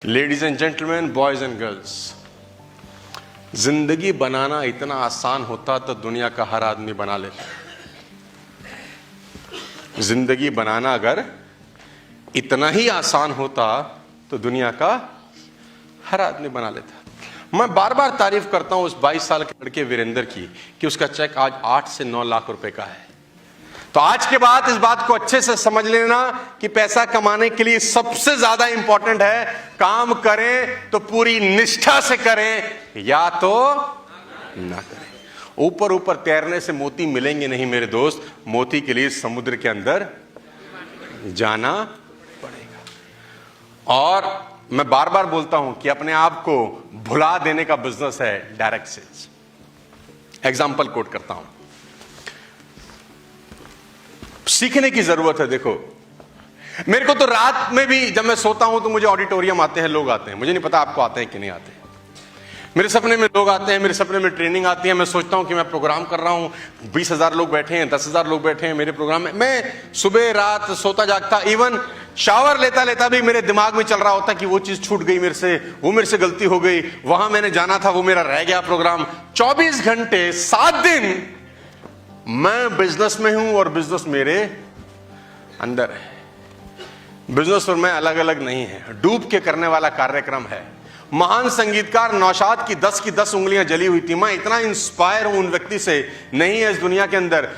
Ladies and gentleman, boys and girls, जिंदगी बनाना इतना आसान होता तो दुनिया का हर आदमी बना लेता। जिंदगी बनाना अगर इतना ही आसान होता तो दुनिया का हर आदमी बना लेता। मैं बार बार तारीफ करता हूं उस 22 साल के लड़के वीरेंद्र की कि उसका चेक आज 8 से 9 लाख रुपए का है। तो आज के बाद इस बात को अच्छे से समझ लेना कि पैसा कमाने के लिए सबसे ज्यादा इंपॉर्टेंट है काम करें तो पूरी निष्ठा से करें या तो ना करें। ऊपर ऊपर तैरने से मोती मिलेंगे नहीं मेरे दोस्त, मोती के लिए समुद्र के अंदर जाना पड़ेगा। और मैं बार बार बोलता हूं कि अपने आप को भुला देने का बिजनेस है डायरेक्ट सेल्स। एग्जाम्पल कोट करता हूं, सीखने की जरूरत है। देखो मेरे को तो रात में भी जब मैं सोता हूं तो मुझे ऑडिटोरियम आते हैं, लोग आते हैं, मुझे नहीं पता आपको आते हैं कि नहीं आते। मेरे सपने में लोग आते हैं, मेरे सपने में ट्रेनिंग आती है। मैं सोचता हूं कि मैं प्रोग्राम कर रहा हूं, 20,000 लोग बैठे हैं, 10,000 लोग बैठे हैं मेरे प्रोग्राम में। मैं सुबह रात सोता जागता, इवन शावर लेता लेता भी मेरे दिमाग में चल रहा होता कि वो चीज छूट गई मेरे से, वो मेरे से गलती हो गई, वहां मैंने जाना था वो मेरा रह गया प्रोग्राम। 24 घंटे 7 दिन मैं बिजनेस में हूं और बिजनेस मेरे अंदर है। बिजनेस और मैं अलग अलग नहीं है, डूब के करने वाला कार्यक्रम है। महान संगीतकार नौशाद की 10 की 10 उंगलियां जली हुई थी। मैं इतना इंस्पायर हूं उन व्यक्ति से, नहीं है इस दुनिया के अंदर।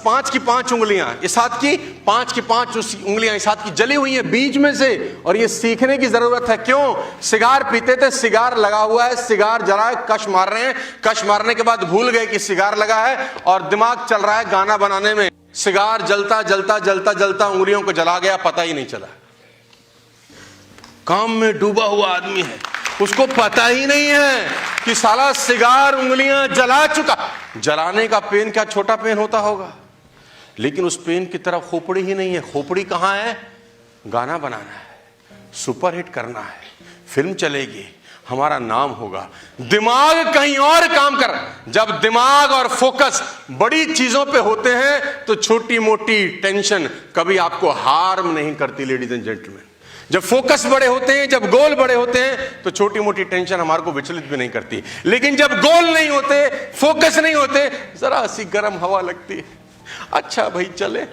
5 की 5 उंगलियां इस हाथ की, 5 की 5 उंगलियां इस हाथ की जली हुई हैं बीच में से। और ये सीखने की जरूरत है। क्यों? सिगार पीते थे, सिगार लगा हुआ है, सिगार जला है, कश मार रहे हैं, कश मारने के बाद भूल गए कि सिगार लगा है और दिमाग चल रहा है गाना बनाने में। सिगार जलता जलता जलता जलता उंगलियों को जला गया, पता ही नहीं चला। काम में डूबा हुआ आदमी है, उसको पता ही नहीं है कि साला सिगार उंगलियां जला चुका। जलाने का पेन क्या छोटा पेन होता होगा, लेकिन उस पेन की तरफ खोपड़ी ही नहीं है। खोपड़ी कहां है? गाना बनाना है, सुपरहिट करना है, फिल्म चलेगी, हमारा नाम होगा। दिमाग कहीं और काम कर। जब दिमाग और फोकस बड़ी चीजों पे होते हैं तो छोटी मोटी टेंशन कभी आपको हार्म नहीं करती। लेडीज एंड जेंटलमैन, जब फोकस बड़े होते हैं, जब गोल बड़े होते हैं तो छोटी मोटी टेंशन हमारे को विचलित भी नहीं करती। लेकिन जब गोल नहीं होते, फोकस नहीं होते, जरा सी गर्म हवा लगती है, अच्छा भाई चले,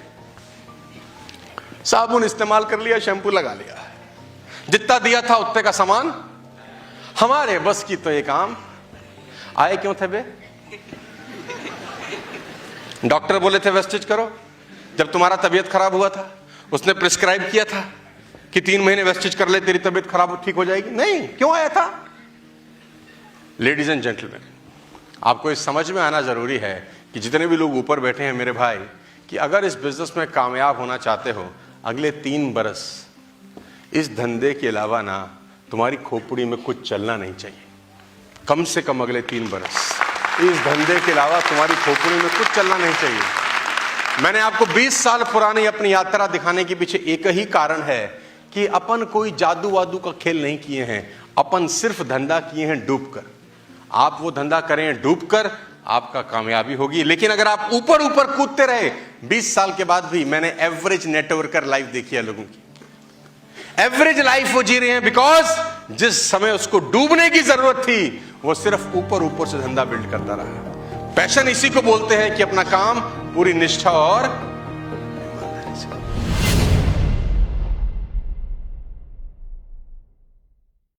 साबुन इस्तेमाल कर लिया, शैंपू लगा लिया, जितना दिया था उतने का सामान हमारे बस की। तो ये काम आए क्यों थे बे? डॉक्टर बोले थे वेस्टेज करो। जब तुम्हारा तबीयत खराब हुआ था उसने प्रिस्क्राइब किया था कि 3 महीने वेस्टेज कर ले, तेरी तबीयत खराब ठीक हो जाएगी। नहीं, क्यों आया था? लेडीज एंड जेंटलमैन, आपको इस समझ में आना जरूरी है कि जितने भी लोग ऊपर बैठे हैं मेरे भाई, कि अगर इस बिजनेस में कामयाब होना चाहते हो, अगले 3 बरस इस धंधे के अलावा ना तुम्हारी खोपड़ी में कुछ चलना नहीं चाहिए। कम से कम अगले 3 बरस इस धंधे के अलावा तुम्हारी खोपड़ी में कुछ चलना नहीं चाहिए। मैंने आपको 20 साल पुरानी अपनी यात्रा दिखाने के पीछे एक ही कारण है कि अपन कोई जादू वादू का खेल नहीं किए हैं, अपन सिर्फ धंधा किए हैं डूबकर। आप वो धंधा करें डूबकर, आपका कामयाबी होगी। लेकिन अगर आप ऊपर ऊपर कूदते रहे, 20 साल के बाद भी मैंने एवरेज नेटवर्कर लाइफ देखी है लोगों की। एवरेज लाइफ वो जी रहे हैं बिकॉज जिस समय उसको डूबने की जरूरत थी वो सिर्फ ऊपर ऊपर से धंधा बिल्ड करता रहा। पैशन इसी को बोलते हैं कि अपना काम पूरी निष्ठा और